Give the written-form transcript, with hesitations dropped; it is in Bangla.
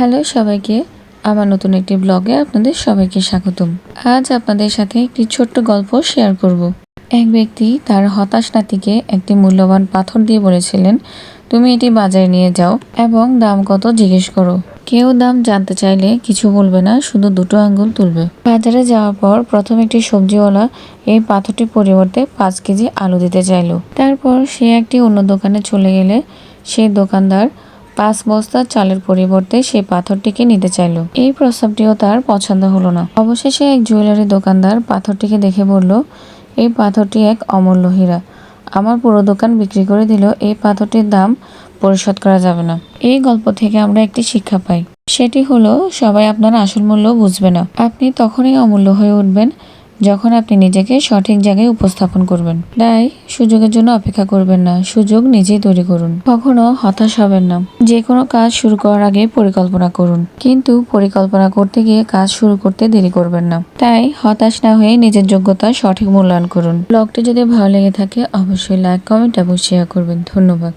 হ্যালো সবাইকে, আমার নতুন একটি ব্লগে আপনাদের সবাইকে স্বাগতম। আজ আপনাদের সাথে একটি ছোট্ট গল্প শেয়ার করব। এক ব্যক্তি তার হতাশ নাতিকে একটি মূল্যবান পাথর দিয়ে বলেছিলেন, তুমি এটি বাজারে নিয়ে যাও এবং দাম কত জিজ্ঞেস করো। কেউ দাম জানতে চাইলে কিছু বলবে না, শুধু দুটো আঙ্গুল তুলবে। বাজারে যাওয়ার পর প্রথম একটি সবজিওয়ালা এই পাথরটির পরিবর্তে 5 কেজি আলু দিতে চাইল। তারপর সে একটি অন্য দোকানে চলে গেলে সেই দোকানদার 5 বস্তা চালের পরিবর্তে সেই পাথরটিকে নিতে চাইল। এই প্রস্তাবটিও তার পছন্দ হলো না। অবশেষে এক জুয়েলারি দোকানদার পাথরটিকে দেখে বলল, এই পাথরটি এক অমূল্য হীরা, আমার পুরো দোকান বিক্রি করে দিল এই পাথরটির দাম পরিশোধ করা যাবে না। এই গল্প থেকে আমরা একটি শিক্ষা পাই, সেটি হলো সবাই আপনার আসল মূল্য বুঝবে না। আপনি তখনই অমূল্য হয়ে উঠবেন যখন আপনি নিজেকে সঠিক জায়গায় উপস্থাপন করবেন। তাই সুযোগের জন্য অপেক্ষা করবেন না, সুযোগ নিজেই তৈরি করুন। কখনো হতাশ হবেন না। যে কোনো কাজ শুরু করার আগে পরিকল্পনা করুন, কিন্তু পরিকল্পনা করতে গিয়ে কাজ শুরু করতে দেরি করবেন না। তাই হতাশ না হয়ে নিজের যোগ্যতা সঠিক মূল্যায়ন করুন। ব্লগটি যদি ভালো লেগে থাকে অবশ্যই লাইক, কমেন্ট এবং শেয়ার করবেন। ধন্যবাদ।